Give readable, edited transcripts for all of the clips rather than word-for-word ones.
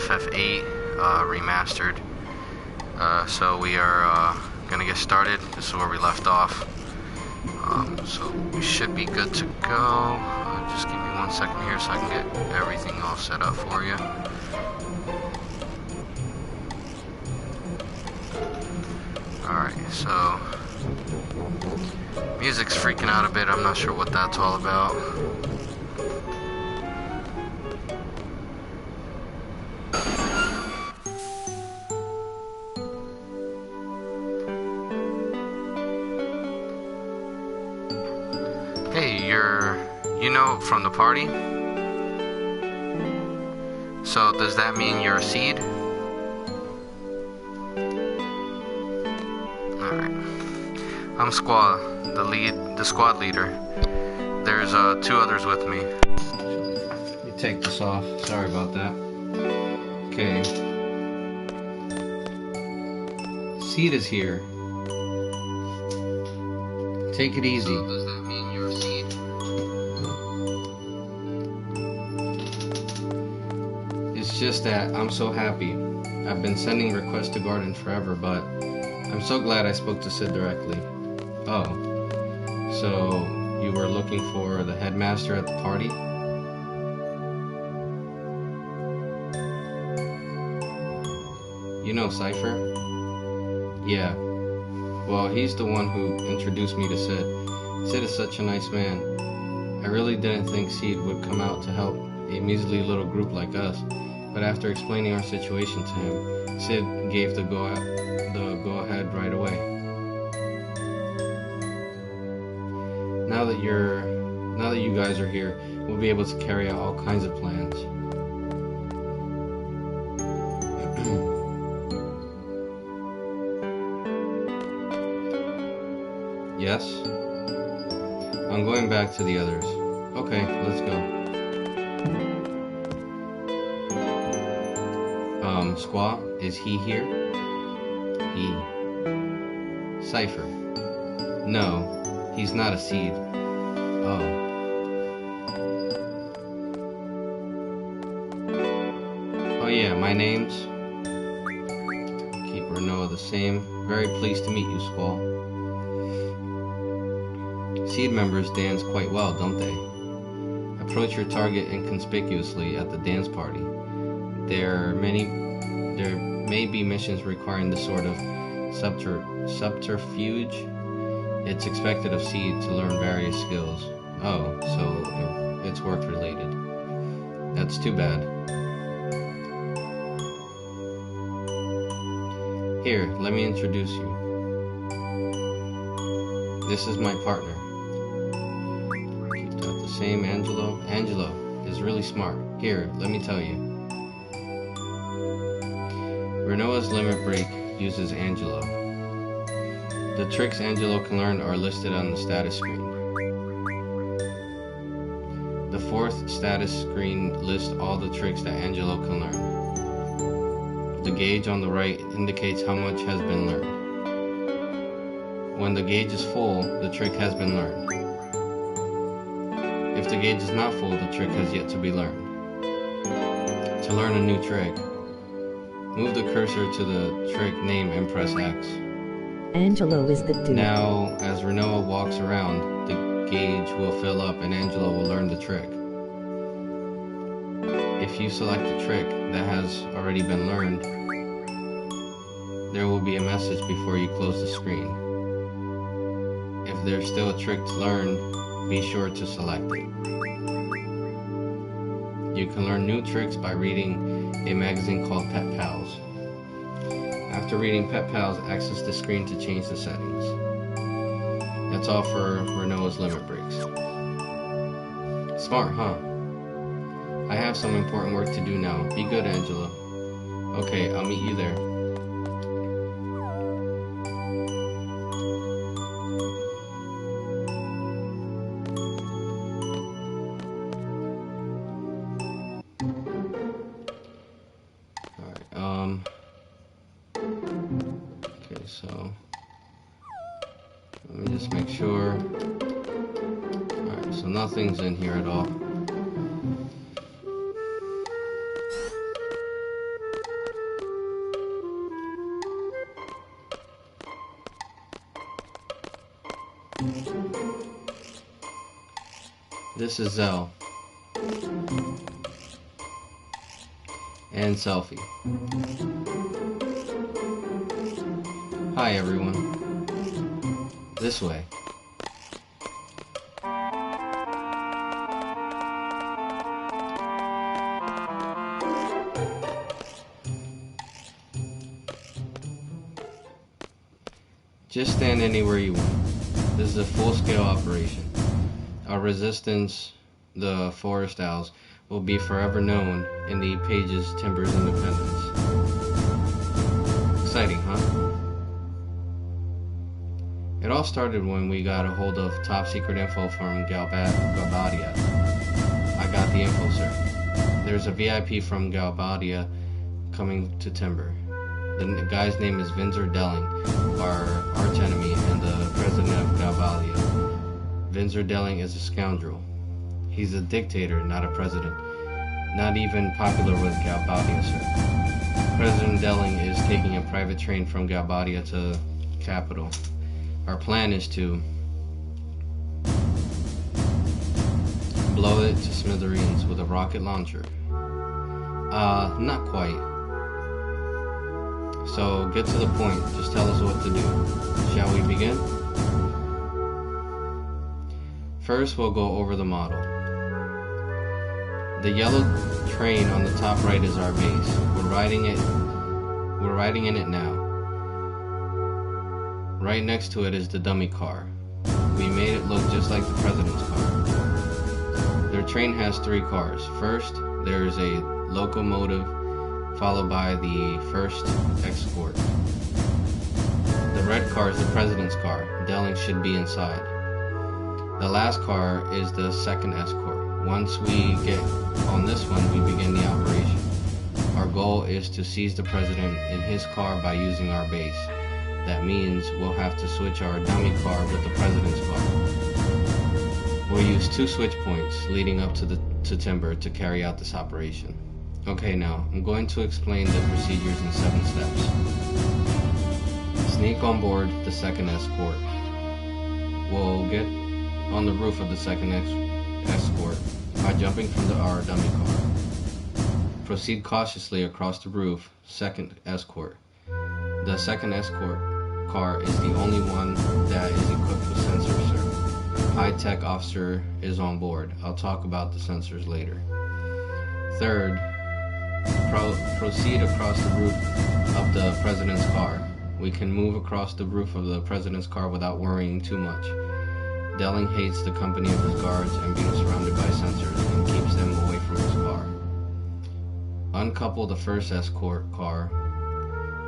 FF8 Remastered. So we are gonna get started. This is where we left off. So we should be good to go. Just give me 1 second here so I can get everything all set up for you. Alright, so music's freaking out a bit. I'm not sure what that's all about. Hey, you know, from the party? So does that mean you're a seed? Alright. I'm the squad leader. There's 2 others with me. Let me take this off. Sorry about that. Okay. Seed is here. Take it easy. So does that mean you're a seed? It's just that I'm so happy. I've been sending requests to Garden forever, but I'm so glad I spoke to Sid directly. Oh, so you were looking for the headmaster at the party? You know Cypher? Yeah. Well, he's the one who introduced me to Sid. Sid is such a nice man. I really didn't think Sid would come out to help a measly little group like us, but after explaining our situation to him, Sid gave the go-ahead right away. Now that you guys are here, we'll be able to carry out all kinds of plans. Yes? I'm going back to the others. Okay, let's go. Squaw, is he here? He. Cypher. No, he's not a seed. Oh. Oh yeah, my name's... Keep Renoa the same. Very pleased to meet you, Squaw. Seed members dance quite well, don't they? Approach your target inconspicuously at the dance party. There may be missions requiring this sort of subterfuge. It's expected of Seed to learn various skills. Oh, so it's work related. That's too bad. Here, let me introduce you. This is my partner. Same Angelo. Angelo is really smart. Here, let me tell you. Renoa's limit break uses Angelo. The tricks Angelo can learn are listed on the status screen. The 4th status screen lists all the tricks that Angelo can learn. The gauge on the right indicates how much has been learned. When the gauge is full, the trick has been learned. If the gauge is not full, the trick has yet to be learned. To learn a new trick, move the cursor to the trick name and press X. Angelo is the dude. Now, as Renoa walks around, the gauge will fill up and Angelo will learn the trick. If you select a trick that has already been learned, there will be a message before you close the screen. If there's still a trick to learn, be sure to select it. You can learn new tricks by reading a magazine called Pet Pals. After reading Pet Pals, access the screen to change the settings. That's all for Renoa's limit breaks. Smart, huh? I have some important work to do now. Be good, Angela. Okay, I'll meet you there. Okay, so let me just make sure. Alright, so nothing's in here at all. This is Zell. And Selfie. Hi everyone. This way. Just stand anywhere you want. This is a full-scale operation. Our resistance, the Forest Owls, will be forever known in the pages Timber's independence. Exciting, huh? It all started when we got a hold of top-secret info from Galbadia. I got the info, sir. There's a VIP from Galbadia coming to Timber. The guy's name is Vinzer Delling, our archenemy and the president of Galbadia. Vinzer Delling is a scoundrel. He's a dictator, not a president. Not even popular with Galbadia, sir. President Delling is taking a private train from Galbadia to capital. Our plan is to blow it to smithereens with a rocket launcher. Not quite. So get to the point, just tell us what to do. Shall we begin? First, we'll go over the model. The yellow train on the top right is our base. We're riding in it now. Right next to it is the dummy car. We made it look just like the president's car. Their train has 3 cars. First, there is a locomotive, followed by the first escort. The red car is the president's car. Delling should be inside. The last car is the second escort. Once we get on this one, we begin the operation. Our goal is to seize the president in his car by using our base. That means we'll have to switch our dummy car with the president's car. We'll use 2 switch points leading up to Timber to carry out this operation. Okay, now, I'm going to explain the procedures in 7 steps. Sneak on board the second escort. We'll get on the roof of the second escort by jumping from our dummy car. Proceed cautiously across the roof, second escort. The second escort car is the only one that is equipped with sensors, sir. High-tech officer is on board. I'll talk about the sensors later. Third, proceed across the roof of the president's car. We can move across the roof of the president's car without worrying too much. Delling hates the company of his guards and being surrounded by sensors and keeps them away from his car. Uncouple the first escort car.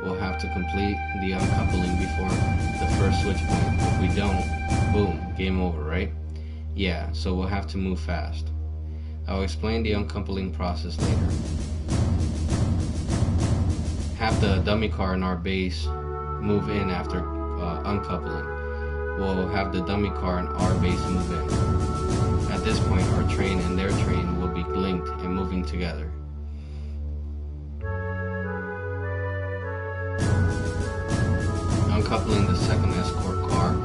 We'll have to complete the uncoupling before the first switch point. If we don't, boom, game over, right? Yeah, so we'll have to move fast. I'll explain the uncoupling process later. Have the dummy car in our base move in after uncoupling. We'll have the dummy car in our base move in. At this point, our train and their train will be linked and moving together. Uncoupling the second escort car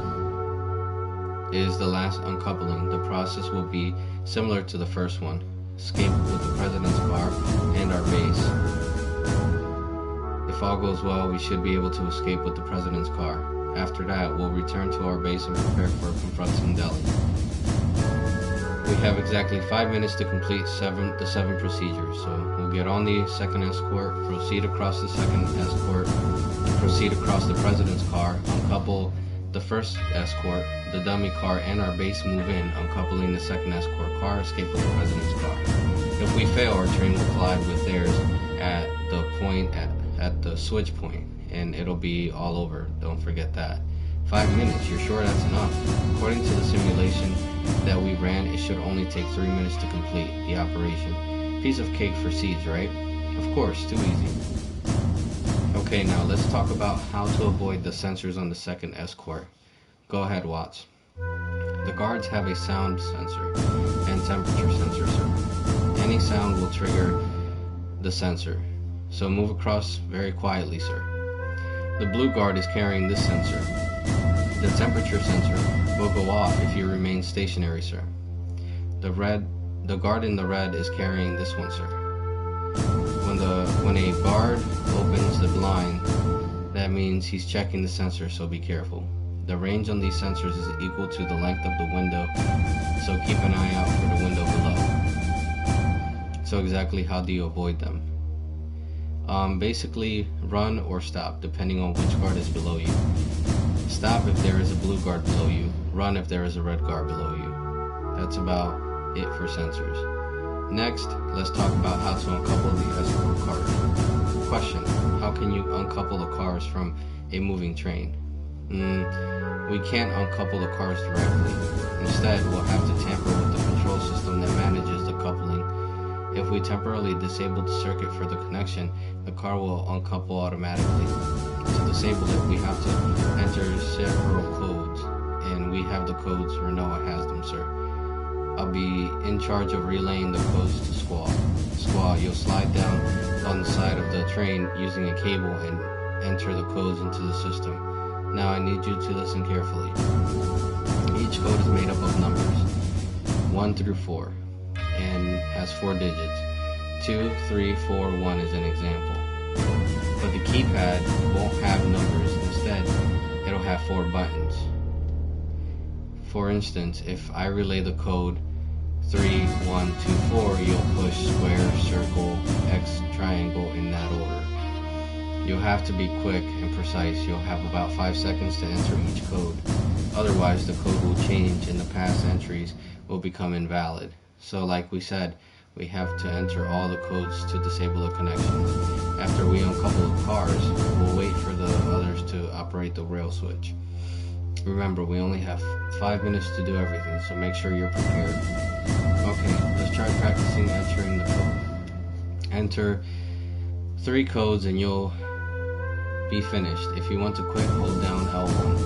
is the last uncoupling. The process will be similar to the first one. Escape with the president's car and our base. If all goes well, we should be able to escape with the president's car. After that, we'll return to our base and prepare for confronting Delhi. We have exactly 5 minutes to complete the 7 procedures. So we'll get on the second escort, proceed across the second escort, proceed across the president's car, uncouple the first escort, the dummy car, and our base move in, uncoupling the second escort car, escape with the president's car. If we fail, our train will collide with theirs at the point at the switch point, and it'll be all over. Don't forget that. 5 minutes, you're sure that's enough? According to the simulation that we ran, it should only take 3 minutes to complete the operation. Piece of cake for seeds, right? Of course, too easy. Okay, now let's talk about how to avoid the sensors on the second escort. Go ahead, Watts. The guards have a sound sensor and temperature sensor, sir. Any sound will trigger the sensor, so move across very quietly, sir. The blue guard is carrying this sensor. The temperature sensor will go off if you remain stationary, sir. The guard in the red is carrying this one, sir. When a guard opens the blind, that means he's checking the sensor, so be careful. The range on these sensors is equal to the length of the window, so keep an eye out for the window below. So exactly how do you avoid them? Basically run or stop, depending on which guard is below you. Stop if there is a blue guard below you. Run if there is a red guard below you. That's about it for sensors. Next, let's talk about how to uncouple the escort cars. Question: how can you uncouple the cars from a moving train? We can't uncouple the cars directly. Instead, we'll have to tamper with the control system that manages the coupling. If we temporarily disable the circuit for the connection, the car will uncouple automatically. To disable it, we have to enter several codes, and we have the codes. Renoa has them, sir. I'll be in charge of relaying the codes to Squall. Squall, you'll slide down on the side of the train using a cable and enter the codes into the system. Now I need you to listen carefully. Each code is made up of numbers, 1 through 4, and has 4 digits. 2, 3, 4, 1 is an example. But the keypad won't have numbers. Instead, it'll have 4 buttons. For instance, if I relay the code 3, 1, 2, 4, you'll push square, circle, X, triangle in that order. You'll have to be quick and precise. You'll have about 5 seconds to enter each code. Otherwise, the code will change and the past entries will become invalid. So like we said, we have to enter all the codes to disable the connections. After we uncouple the cars, we'll wait for the others to operate the rail switch. Remember, we only have 5 minutes to do everything, so make sure you're prepared. Okay, let's try practicing entering the code. Enter 3 codes and you'll be finished. If you want to quit, hold down L1.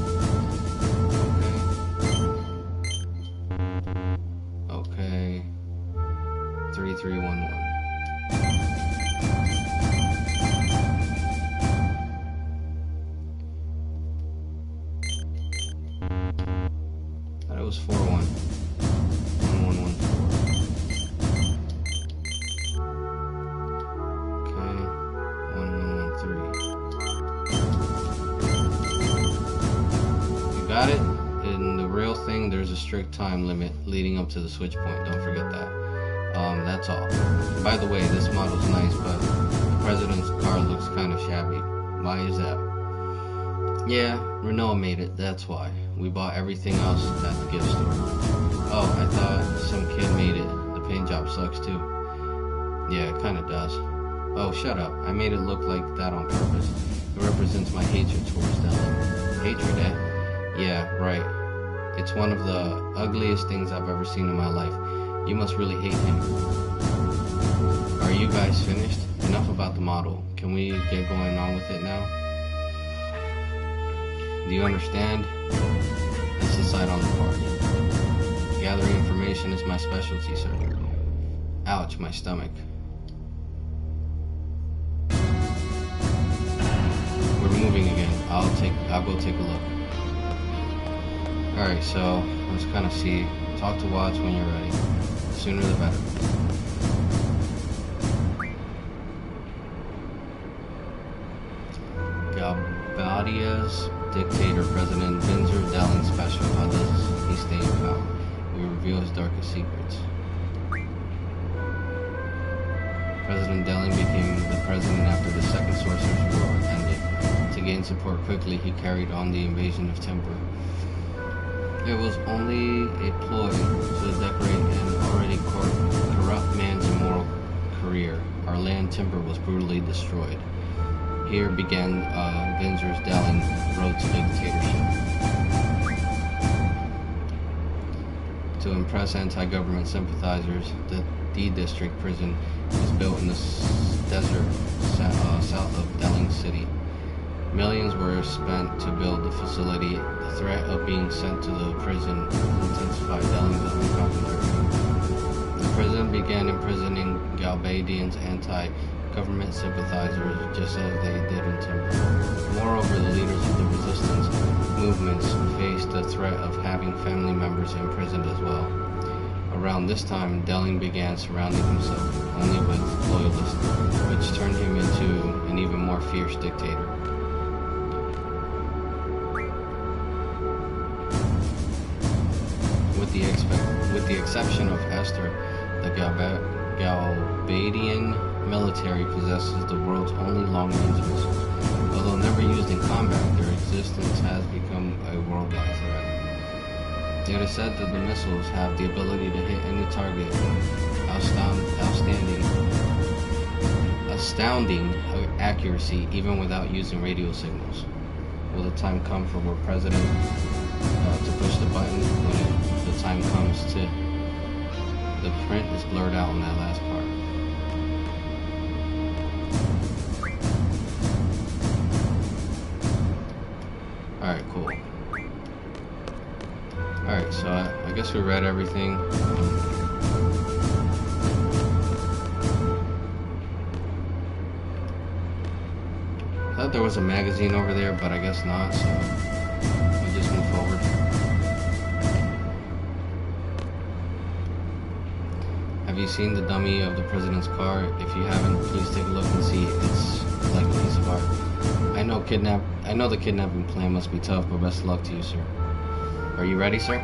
Okay. 3311. That was 41. 1114. Okay. 1113. You got it? In the rail thing, there's a strict time limit leading up to the switch point. Don't forget that. That's all. By the way, this model's nice, but the president's car looks kind of shabby. Why is that? Yeah, Renoa made it, that's why. We bought everything else at the gift store. Oh, I thought some kid made it. The paint job sucks too. Yeah, it kinda does. Oh, shut up. I made it look like that on purpose. It represents my hatred towards Deli. Hatred, eh? Yeah, right. It's one of the ugliest things I've ever seen in my life. You must really hate him. Are you guys finished? Enough about the model. Can we get going on with it now? Do you understand? Let's decide on the part. Gathering information is my specialty, sir. Ouch, my stomach. We're moving again. I'll go take a look. Alright, so let's kind of see. Talk to Watts when you're ready. The sooner the better. Galbadia's dictator, President Vinzer Dowling Special. How does he stay in power? We reveal his darkest secrets. President Dowling became the president after the Second Sorcerer's War ended. To gain support quickly, he carried on the invasion of Timber. It was only a ploy to decorate an already corrupt man's immoral career. Our land Timber was brutally destroyed. Here began Vinzer's Dowling road to dictatorship. To impress anti-government sympathizers, the D-District prison was built in the desert south of Dowling City. Millions were spent to build the facility. The threat of being sent to the prison intensified Delling's unpopularity. The prison began imprisoning Galbadians' anti-government sympathizers just as they did in Timber. Moreover, the leaders of the resistance movements faced the threat of having family members imprisoned as well. A Around this time, Delling began surrounding himself only with loyalists, which turned him into an even more fierce dictator. With the exception of Esther, the Galbadian military possesses the world's only long-range missiles. Although never used in combat, their existence has become a worldwide threat. It is said that the missiles have the ability to hit any target with astounding accuracy, even without using radio signals. Will the time come for our president to push the button when the time comes to? The print is blurred out on that last part. Alright, cool. Alright, so I guess we read everything. I thought there was a magazine over there, but I guess not, so we'll just move forward. Have you seen the dummy of the president's car? If you haven't, please take a look and see. It's like a piece of art. I know the kidnapping plan must be tough, but best of luck to you, sir. Are you ready, sir?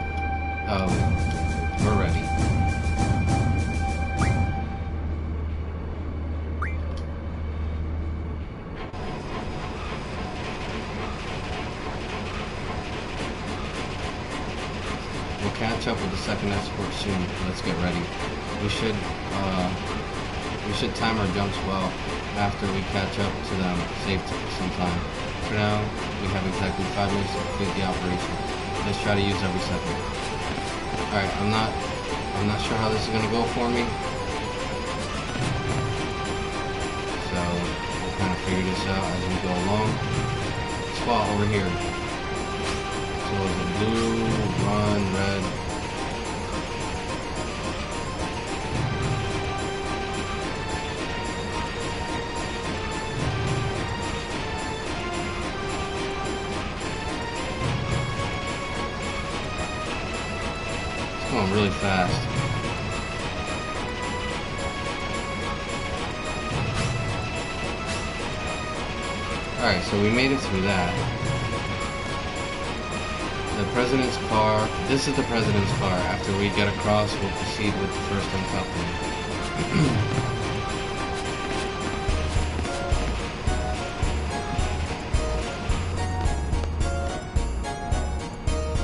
We're ready. We'll catch up with the second escort soon. Let's get ready. We should time our jumps well after we catch up to them. Save some time. For now, we have exactly 5 minutes to complete the operation. Let's try to use every second. Alright, I'm not sure how this is gonna go for me. So we'll kind of figure this out as we go along. Spot over here. So the blue, run, red. Going really fast. Alright, so we made it through that. The president's car. This is the president's car. After we get across, we'll proceed with the first uncoupling.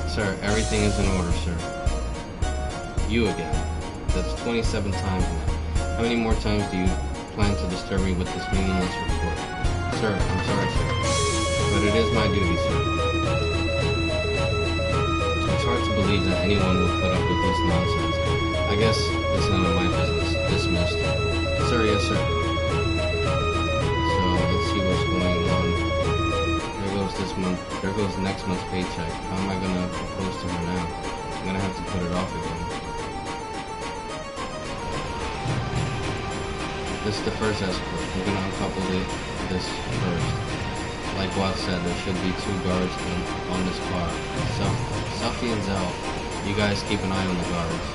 Sir, everything is in order, sir. You again. That's 27 times now. How many more times do you plan to disturb me with this meaningless report? Sir, I'm sorry, sir. But it is my duty, sir. It's hard to believe that anyone would put up with this nonsense. I guess it's none of my business. Dismissed. Sir, yes, sir. So, let's see what's going on. There goes this month. There goes next month's paycheck. How am I gonna propose to her now? I'm gonna have to put it off again. This is the first escort. We're gonna uncouple this first. Like Watt said, there should be 2 guards on this car. Selfie and Zell, you guys keep an eye on the guards.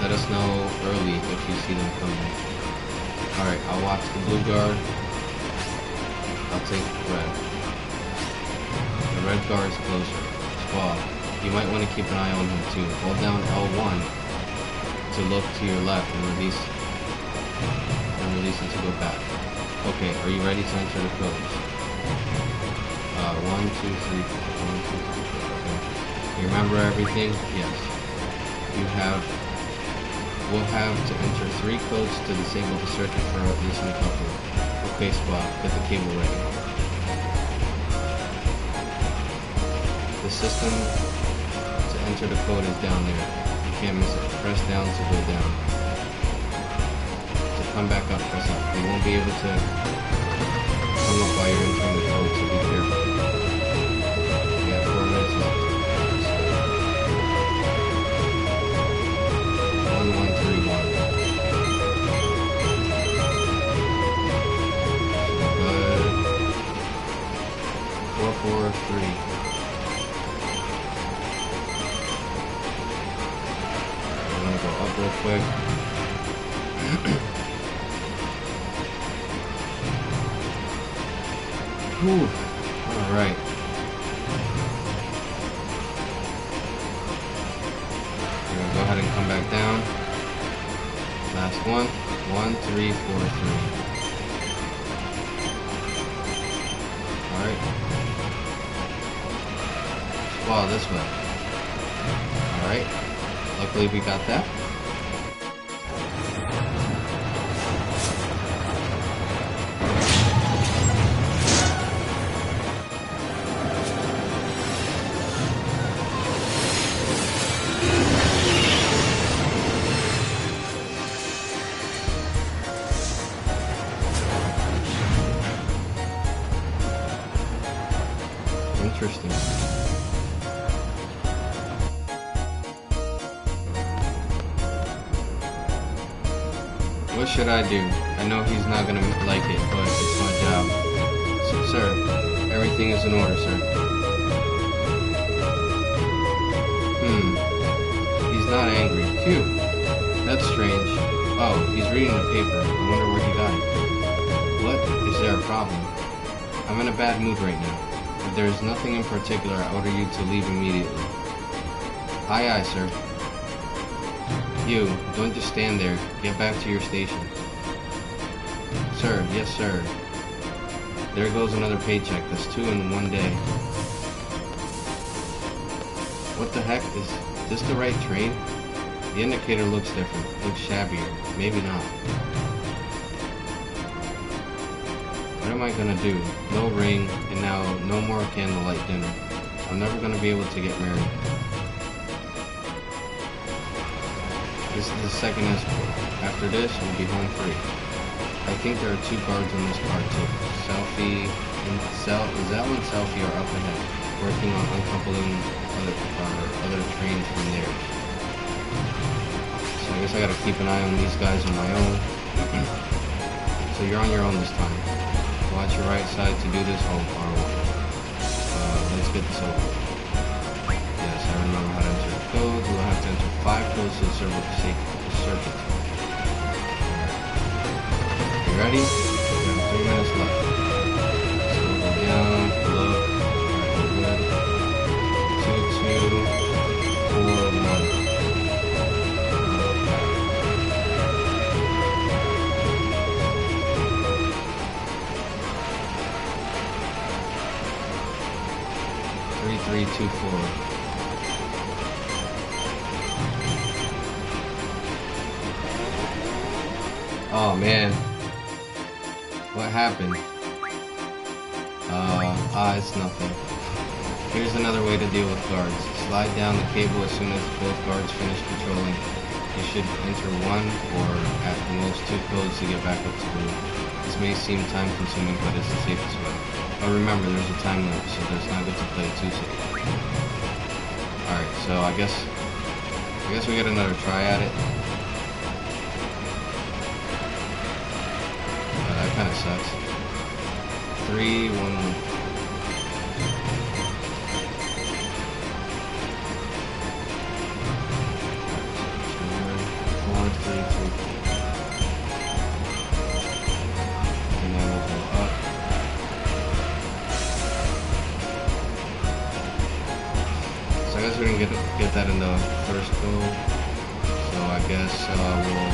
Let us know early if you see them coming. Alright, I'll watch the blue guard. I'll take red. The red guard is closer. Squad, you might want to keep an eye on him too. Hold down L1 to look to your left and release it to go back. Okay, are you ready to enter the codes? 1, 2, 3, 4. 1, 2, 3, 4. Okay. You remember everything? Yes. We'll have to enter 3 codes to disable the circuit for this uncoupling. Okay, squad, get the cable ready. The system to enter the code is down there. You can't miss it. Press down to go down. Come back up, press up. You won't be able to come up while you're entering the code, so be careful. We have 4 minutes left. 1131. Good. 443. We're gonna go Whew. Alright. We're gonna go ahead and come back down. Last one. 1, 3, 4, 3. Alright. Wow, this way. Alright. Luckily we got that. Interesting. What should I do? I know he's not gonna like it, but it's my job. So, sir, everything is in order, sir. He's not angry. Phew. That's strange. Oh, he's reading the paper. I wonder where he got it. What? Is there a problem? I'm in a bad mood right now. If there is nothing in particular, I order you to leave immediately. Aye, aye, sir. You, don't just stand there. Get back to your station. Sir, yes, sir. There goes another paycheck. That's 2 in one day. What the heck? Is this the right train? The indicator looks different. Looks shabbier. Maybe not. What am I gonna do? No ring, and now no more candlelight dinner. I'm never gonna be able to get married. This is the second escort. After this, we'll be home free. I think there are 2 guards in this car too. Selfie and is that one Selfie or up ahead, working on uncoupling other trains from theirs. So I guess I gotta keep an eye on these guys on my own. So you're on your own this time. Watch your right side to do this whole R1. Let's get this over. Yes, I remember how to enter the codes. We'll have to enter 5 codes to serve the circuit. You ready? We have 3 minutes left. So we'll go down, look, alright, we're good. 2, 2, 4, 1. 3, 2, 4. Oh man, what happened? It's nothing. Here's another way to deal with guards. Slide down the cable as soon as both guards finish patrolling. You should enter 1 or at the most 2 codes to get back up to blue. This may seem time consuming, but it's the safest way. But remember, there's a time limit, so it's not good to play it too safe. Alright, so I guess we get another try at it. That kind of sucks. 3, 1, 1. We didn't get that in the first go, so I guess we'll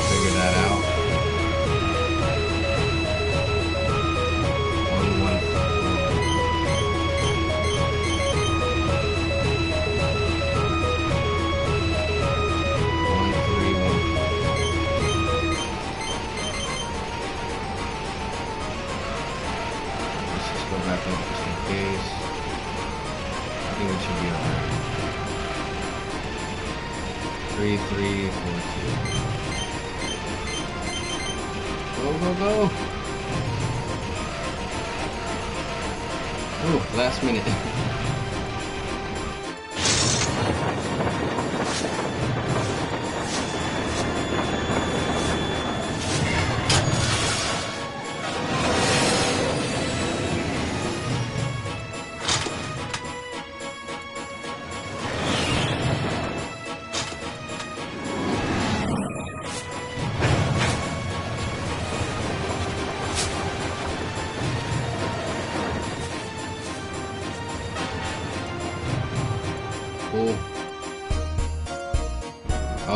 figure that out. 1, 1, 1, 3, 1. Let's just go back up just in case. I think it should be alright. 3, 3, 4, 2. Go, go, go! Oh, last minute.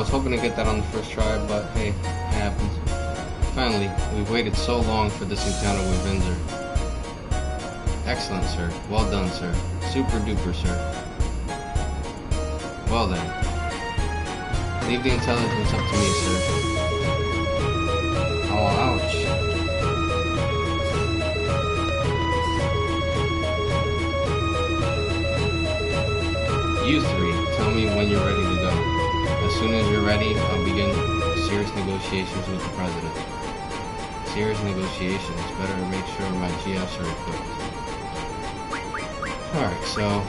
was hoping to get that on the first try, but hey, it happens. Finally, we've waited so long for this encounter with Vinzer. Excellent, sir. Well done, sir. Super duper, sir. Well then. Leave the intelligence up to me, sir. Oh, ouch. You three, tell me when you're ready to go. As soon as you're ready, I'll begin serious negotiations with the president. Serious negotiations. Better make sure my GFs are equipped. Alright, so,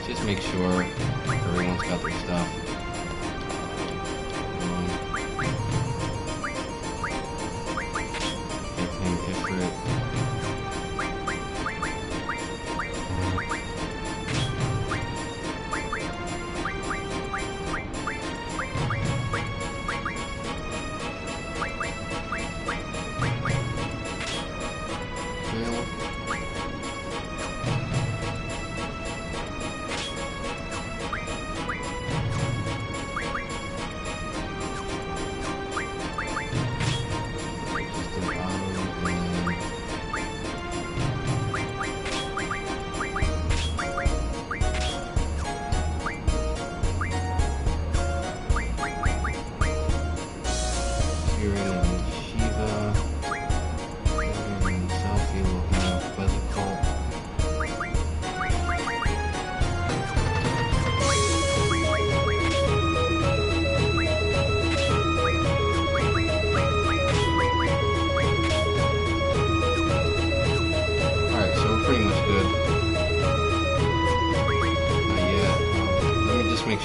just make sure everyone's got their stuff. Give him Ifrit.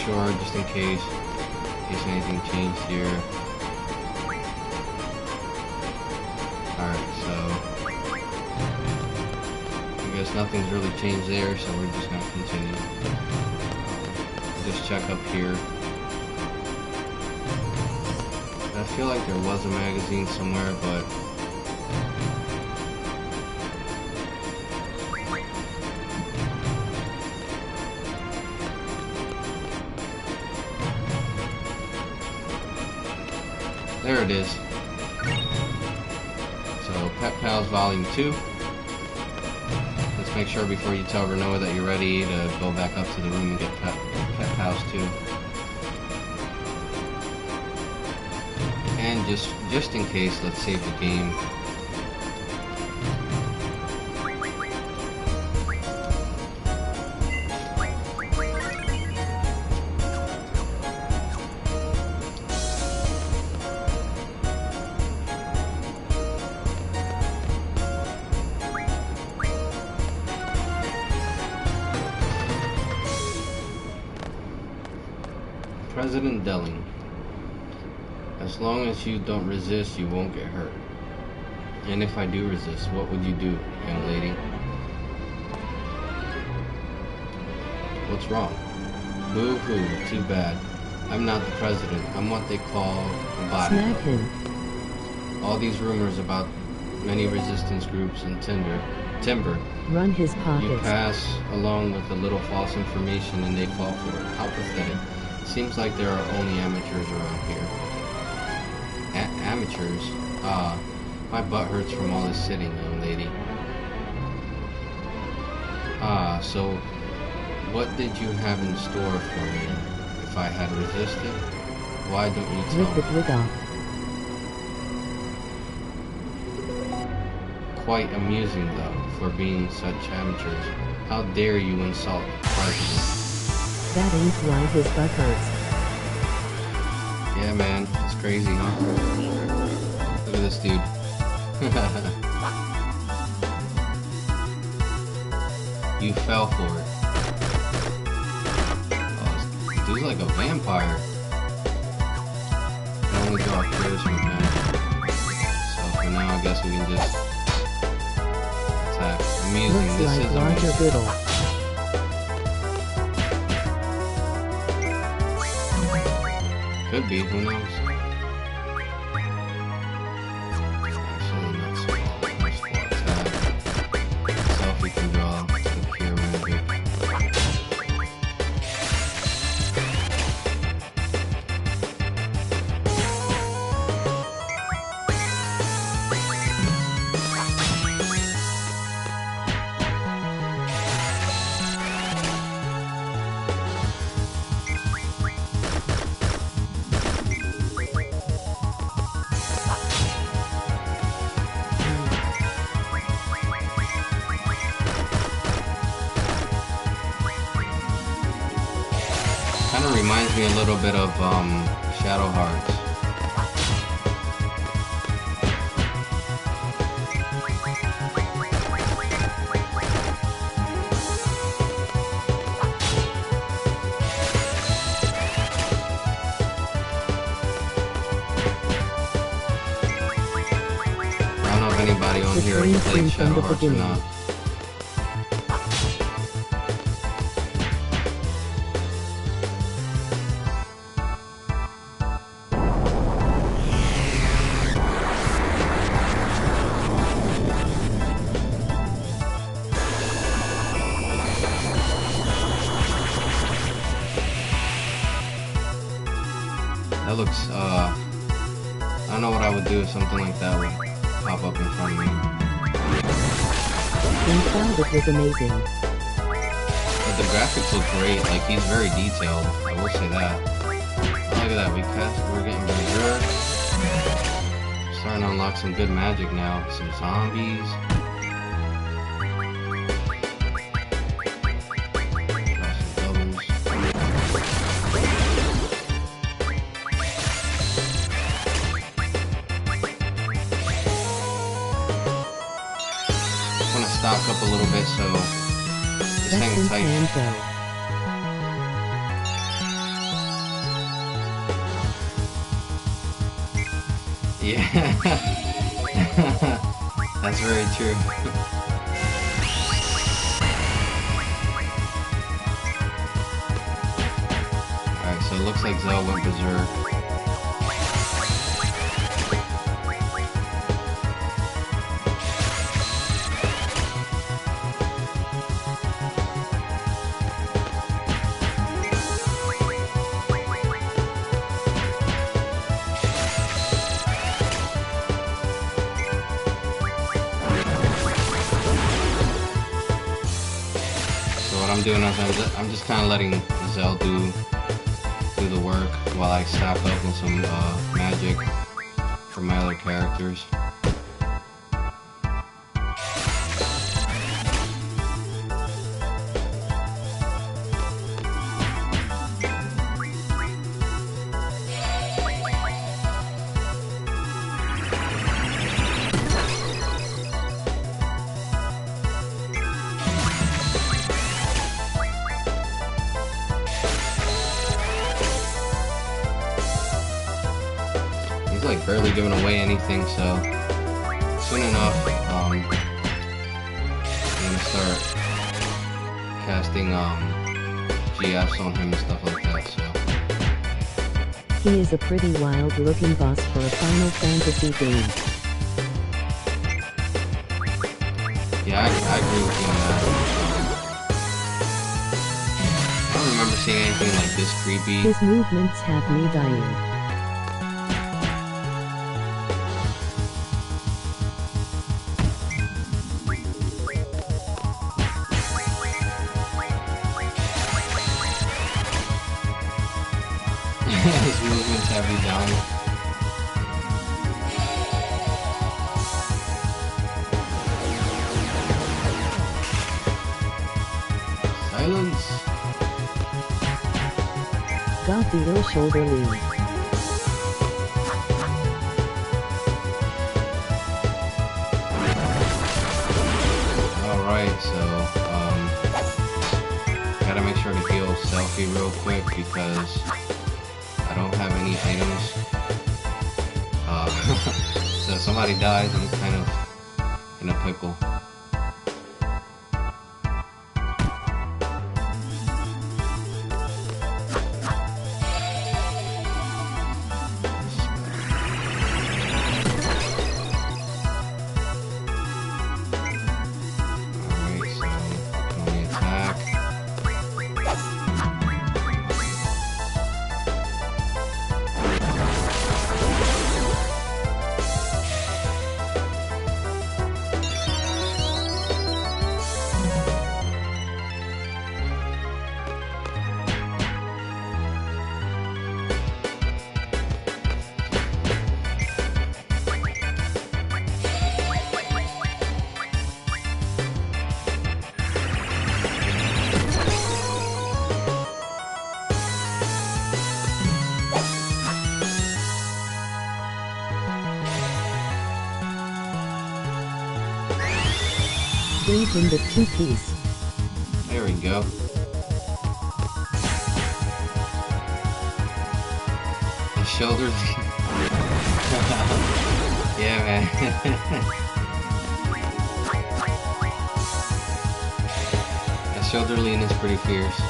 Sure, just in case anything changed here. Alright, so I guess nothing's really changed there, so we're just gonna continue. Just check up here. I feel like there was a magazine somewhere, but there it is. So, Pet Pals Volume 2. Let's make sure before you tell Renoa that you're ready to go back up to the room and get Pet Pals 2. And just in case, let's save the game. President Delling, as long as you don't resist, you won't get hurt. And if I do resist, what would you do, young lady? What's wrong? Boo-hoo, too bad. I'm not the president. I'm what they call a bot. Snag him. All these rumors about many resistance groups and timber. Run his pockets. You pass along with a little false information and they fall for it. How pathetic. Seems like there are only amateurs around here. Amateurs? Ah, my butt hurts from all this sitting, young lady. Ah, so what did you have in store for me? If I had resisted, why don't you tell Rip the wig off. Quite amusing, though, for being such amateurs. How dare you insult the president? That ain't why his butt hurts. Yeah, man, it's crazy, huh? Look at this dude. You fell for it. Oh, this dude's like a vampire. I can only draw clears from him. So for now, I guess we can just attack. Amusing. Looks This like is Roger amazing. Goodall. Could be, who knows? Actually, not so well. Let's full attack. So if we can draw the cure maybe. reminds me a little bit of Shadow Hearts. I don't know if anybody on here has played Shadow Hearts or not. That looks, I don't know what I would do if something like that would pop up in front of me. Inside it was amazing. But the graphics look great, like he's very detailed, I will say that. Oh, look at that, we're getting berserk. Starting to unlock some good magic now, some zombies. Stock up a little bit, so just hang tight. Yeah, that's very true. Alright, so it looks like Zell went berserk. What I'm doing is I'm just kind of letting Zell do the work while I stock up on some magic for my other characters. Like barely giving away anything, so soon enough I'm gonna start casting GFs on him and stuff like that. So he is a pretty wild looking boss for a Final Fantasy game. Yeah, I agree with you on that. I don't remember seeing anything like this creepy. His movements have me dying. His movements have you down. Silence. Got the ill shoulder lead. Alright, so gotta make sure to heal Selfie real quick because I don't have any items. So if somebody dies, I'm kind of in a pickle. brings in the 2-piece. There we go. The shoulders. Yeah, man. The shoulder lean is pretty fierce.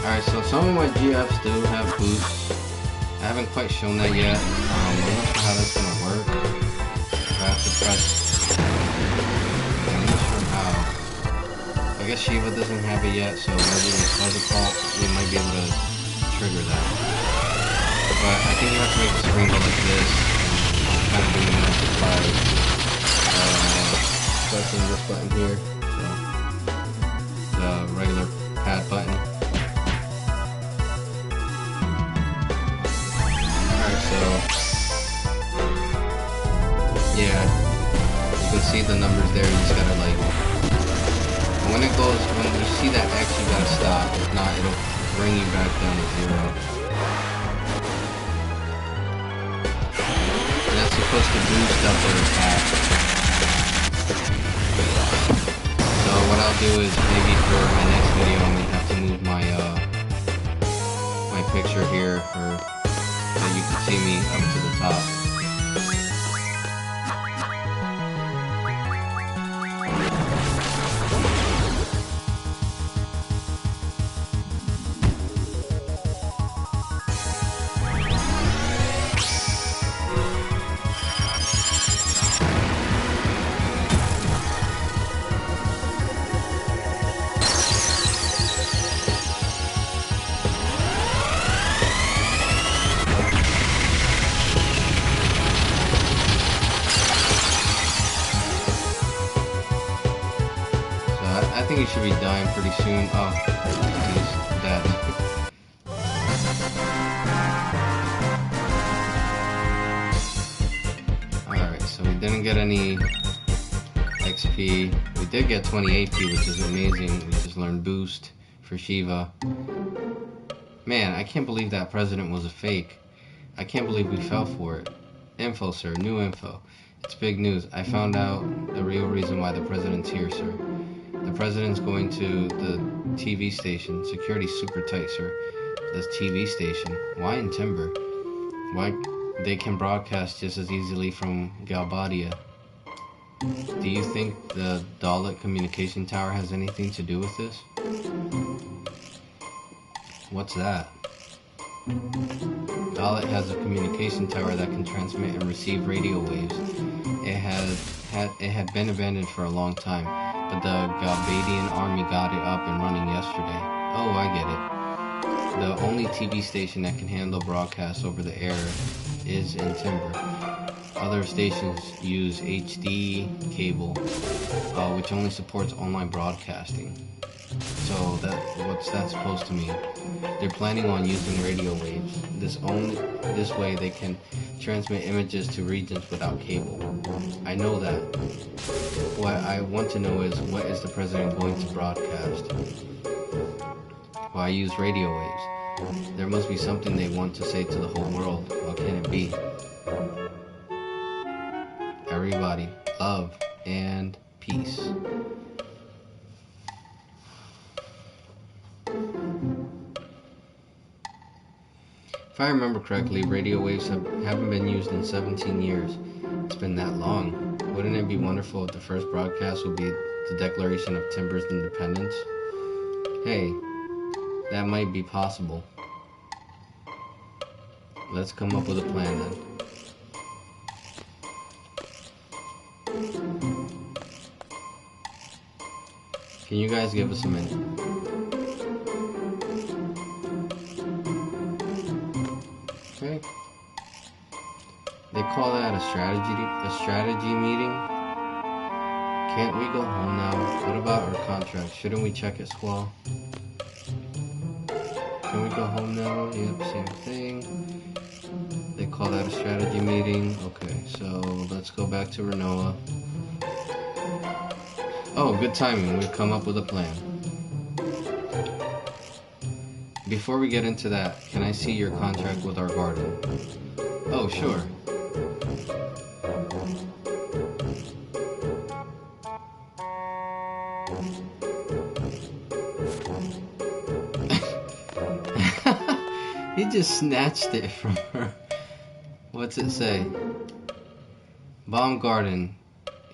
Alright, so some of my GFs do have boosts. I haven't quite shown that yet. I'm not sure how that's gonna work. I have to press. I'm not sure how. I guess Shiva doesn't have it yet, so maybe with Pleasant we might be able to trigger that. But I think you have to make the screen go like this. And kind of doing that by pressing this button here. So the regular pad button. Yeah, you can see the numbers there. You just gotta like, when it goes, when you see that X, you gotta stop. If not, it'll bring you back down to 0. And that's supposed to boost up or attack. So what I'll do is maybe for my next video, I'm gonna have to move my my picture here so you can see me up to the top. I think he should be dying pretty soon. Oh, he's dead. Alright, so we didn't get any XP. We did get 20 AP, which is amazing. We just learned boost for Shiva. Man, I can't believe that president was a fake. I can't believe we fell for it. Info, sir. New info. It's big news. I found out the real reason why the president's here, sir. The president's going to the TV station. Security's super tight, sir. This TV station. Why in Timber? Why they can broadcast just as easily from Galbadia? Do you think the Dalit communication tower has anything to do with this? What's that? Dalit has a communication tower that can transmit and receive radio waves. It had been abandoned for a long time, but the Galbadian army got it up and running yesterday. Oh, I get it. The only TV station that can handle broadcasts over the air is in Timber. Other stations use HD cable, which only supports online broadcasting. So what's that supposed to mean? They're planning on using radio waves. This way they can transmit images to regions without cable. I know that. What I want to know is, what is the president going to broadcast? Why use radio waves? There must be something they want to say to the whole world. What can it be? Everybody, love and peace. If I remember correctly, radio waves haven't been used in 17 years. It's been that long. Wouldn't it be wonderful if the first broadcast would be the declaration of Timber's independence? Hey, that might be possible. Let's come up with a plan then. Can you guys give us a minute? Okay. They call that a strategy meeting. Can't we go home now? What about our contract? Shouldn't we check it, Squall? Can we go home now? Yep, same thing. They call that a strategy meeting. Okay, so let's go back to Renoa. Oh, good timing. We've come up with a plan. Before we get into that, can I see your contract with our garden? Oh, sure. He just snatched it from her. What's it say? Bomb Garden,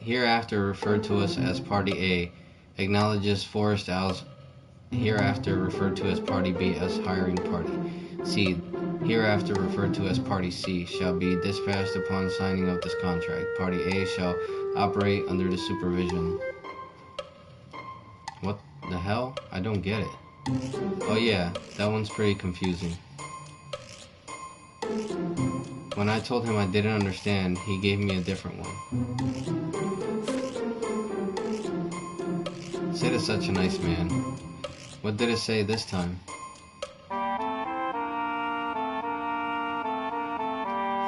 hereafter referred to us as Party A, acknowledges Forest Owls, hereafter referred to as Party B as hiring party. C, hereafter referred to as Party C, shall be dispatched upon signing of this contract. Party A shall operate under the supervision. What the hell? I don't get it. Oh yeah, that one's pretty confusing. When I told him I didn't understand, he gave me a different one. Sid is such a nice man. What did it say this time?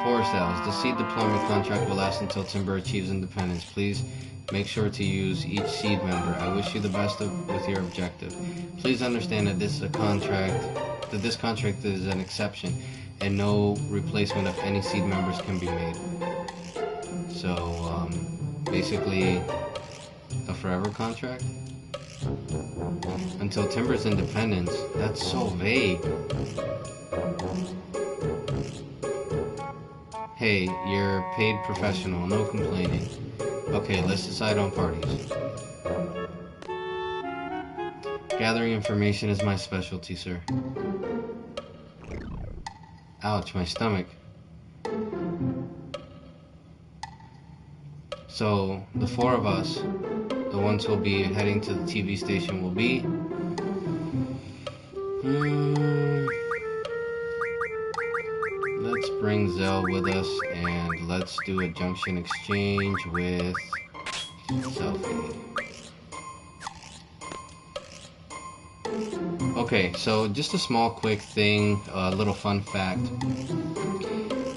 Forest Owls, the seed deployment contract will last until Timber achieves independence. Please make sure to use each seed member. I wish you the best with your objective. Please understand that this contract is an exception, and no replacement of any seed members can be made. So, basically, a forever contract? Until Timber's independence? That's so vague. Hey, you're a paid professional, no complaining. Okay, let's decide on parties. Gathering information is my specialty, sir. Ouch, my stomach. So, the four of us, the ones who'll be heading to the TV station will be... Let's bring Zell with us, and let's do a junction exchange with Selfie. Okay, so just a small quick thing, a little fun fact.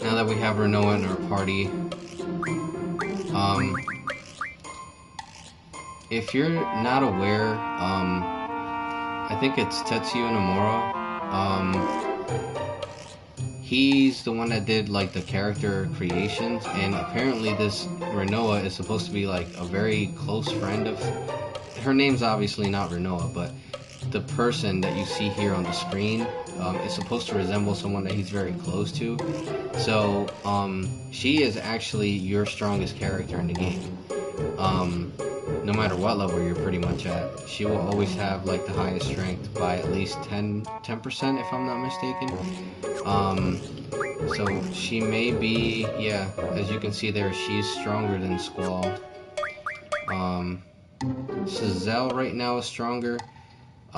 Now that we have Renoa in our party, if you're not aware, I think it's Tetsuya Nomura. He's the one that did like the character creations, and apparently this Renoa is supposed to be like a very close friend of... Her name's obviously not Renoa, but the person that you see here on the screen is supposed to resemble someone that he's very close to. So she is actually your strongest character in the game. No matter what level you're pretty much at, she will always have like the highest strength by at least 10% if I'm not mistaken. So she may be, yeah, as you can see there, she's stronger than Squall. Zell right now is stronger.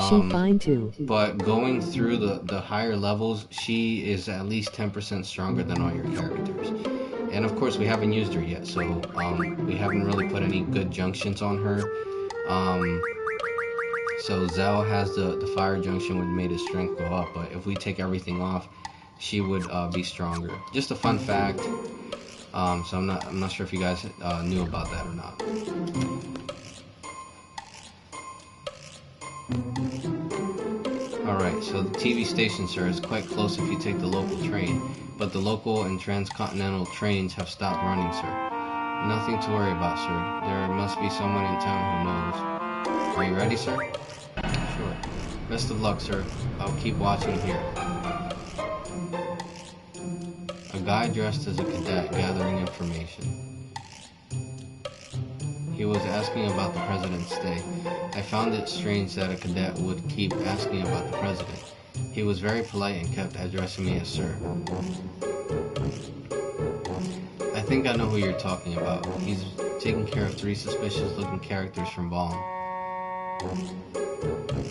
She fine too. But going through the higher levels, she is at least 10% stronger than all your characters. And of course, we haven't used her yet, so we haven't really put any good junctions on her. So Zell has the fire junction, which made his strength go up, but if we take everything off, she would be stronger. Just a fun fact. So I'm not sure if you guys knew about that or not. Alright, so the TV station, sir, is quite close if you take the local train, but the local and transcontinental trains have stopped running, sir. Nothing to worry about, sir. There must be someone in town who knows. Are you ready, sir? Sure. Best of luck, sir. I'll keep watching here. A guy dressed as a cadet gathering information. He was asking about the president's stay. I found it strange that a cadet would keep asking about the president. He was very polite and kept addressing me as sir. I think I know who you're talking about. He's taking care of 3 suspicious-looking characters from Balm.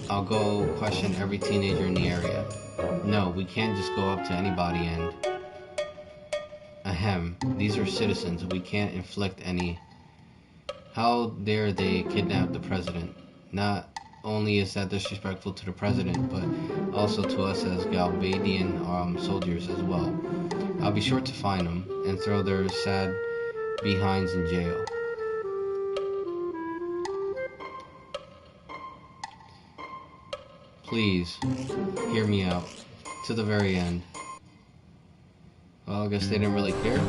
I'll go question every teenager in the area. No, we can't just go up to anybody and... Ahem, these are citizens. We can't inflict any... How dare they kidnap the president? Not only is that disrespectful to the president, but also to us as Galvadian soldiers as well. I'll be sure to find them and throw their sad behinds in jail. please, hear me out. To the very end. Well, I guess they didn't really care.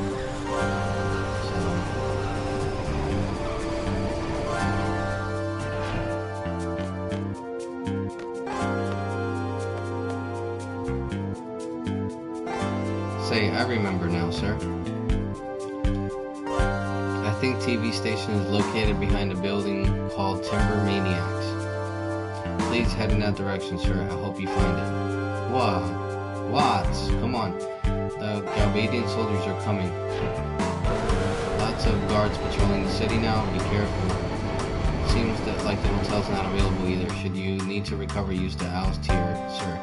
Say, I remember now, sir. I think TV station is located behind a building called Timber Maniacs. Please head in that direction, sir. I hope you find it. What? Come on. The Galbadian soldiers are coming. Lots of guards patrolling the city now. Be careful. Seems that like the hotel's not available either. Should you need to recover, use the Owl's tier, sir.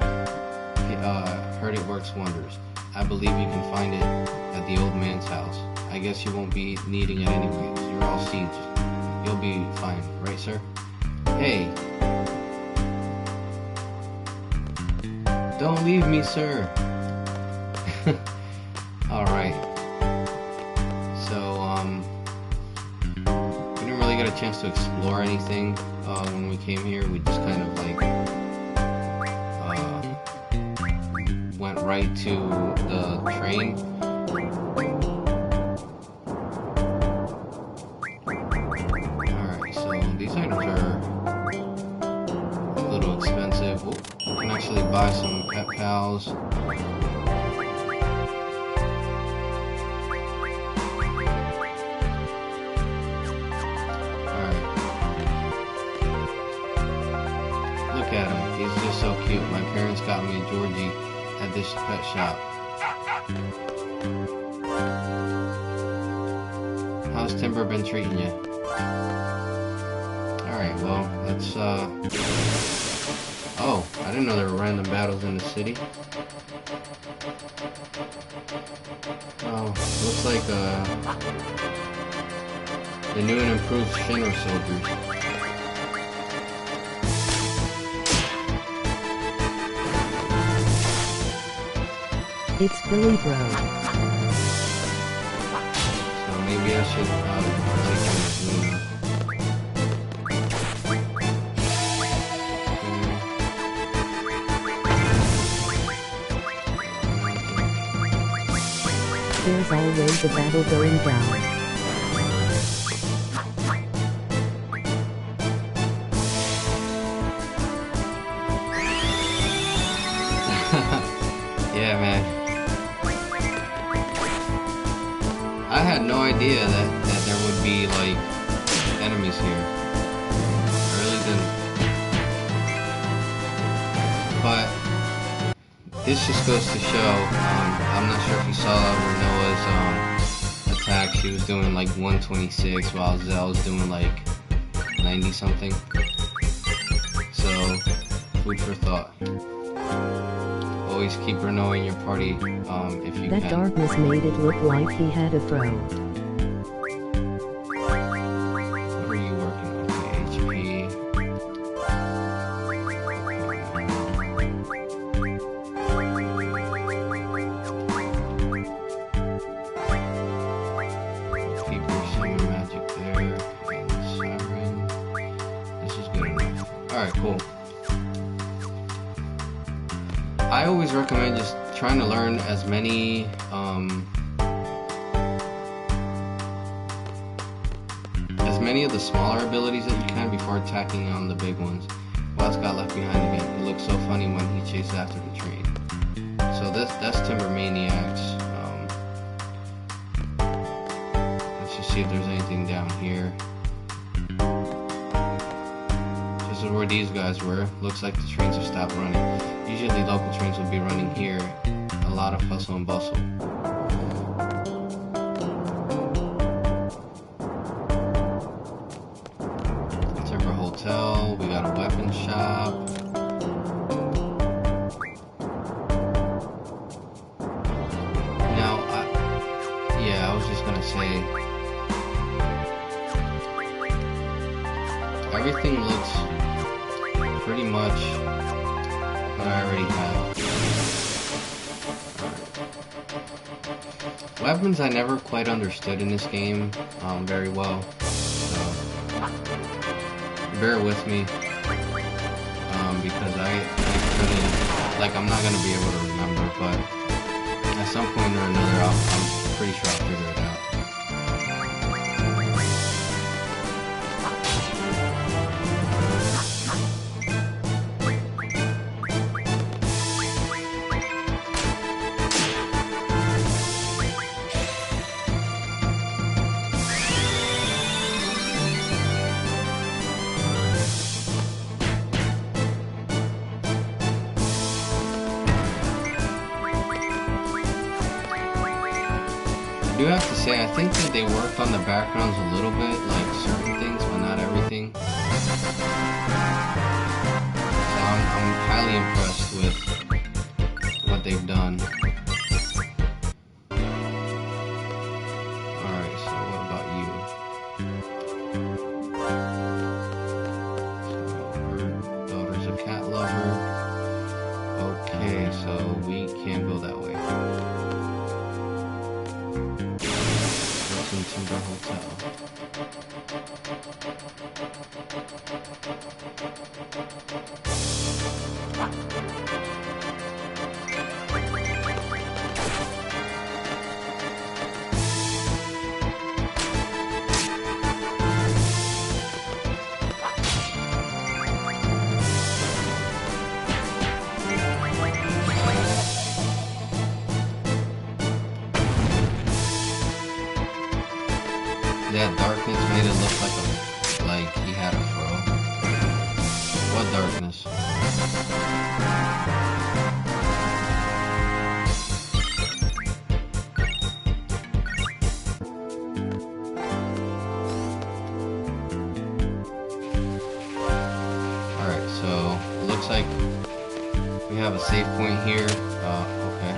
Heard it works wonders. I believe you can find it at the old man's house. I guess you won't be needing it anyways. You're all siege. You'll be fine, right, sir? Hey! Don't leave me, sir! Alright. So, we didn't really get a chance to explore anything when we came here. We just kind of like went right to the train. Alright, so these items are a little expensive. Ooh, we can actually buy some pet pals. Alright. Look at him. He's just so cute. My parents got me a Georgie at this pet shop. How's Timber been treating you? Alright, well, let's, oh, I didn't know there were random battles in the city. Oh, looks like, the new and improved Shinra soldiers. It's Billy Bro. So maybe I should There's always a battle going down. Yeah, man. I had no idea that there would be, like, enemies here. I really didn't. But this just goes to show, I'm not sure if you saw Renoa's attack. She was doing, like, 126, while Zell's doing, like, 90-something. So, food for thought. Always keep Renoa in your party, if you can. That darkness made it look like he had a throw. What are you working on? Okay, HP. Keeper, Summon Magic there, and Siren. This is good enough. Alright, cool. I always recommend just trying to learn as many of the smaller abilities that you can before attacking on the big ones. Wild's got left behind again. It looks so funny when he chases after the train. So that's Timber Maniacs. Let's just see if there's anything down here. This is where these guys were. Looks like the trains have stopped running. Usually local trains would be running here. A lot of hustle and bustle. Timber Hotel. We got a weapon shop. Now, I was just gonna say, everything looks pretty much what I already have. Weapons I never quite understood in this game very well, so bear with me. because I couldn't, like, I'm not gonna be able to remember, but at some point or another, I'm pretty sure I'll figure it out. I do have to say, I think that they worked on the backgrounds a little bit, like certain things, but not everything. So I'm highly impressed with what they've done. Alright, so what about you? So her daughter's a cat lover. Okay, so we can't go that way. Timber Hotel. That darkness made it look like he had a fro. What darkness? Alright, so it looks like we have a save point here. Okay.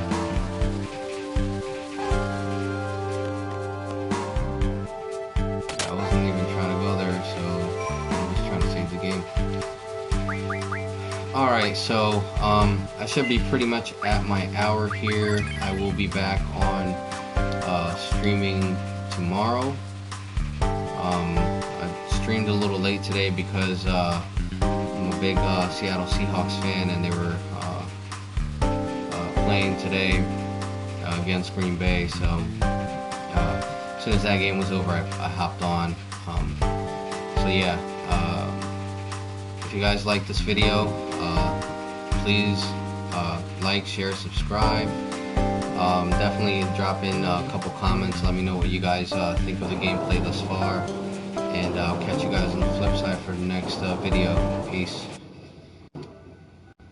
Alright, so I should be pretty much at my hour here. I will be back on streaming tomorrow. I streamed a little late today because I'm a big Seattle Seahawks fan, and they were playing today against Green Bay. So as soon as that game was over, I hopped on. So yeah. If you guys like this video, please like, share, subscribe. Definitely drop in a couple comments. Let me know what you guys think of the gameplay thus far. And I'll catch you guys on the flip side for the next video. Peace.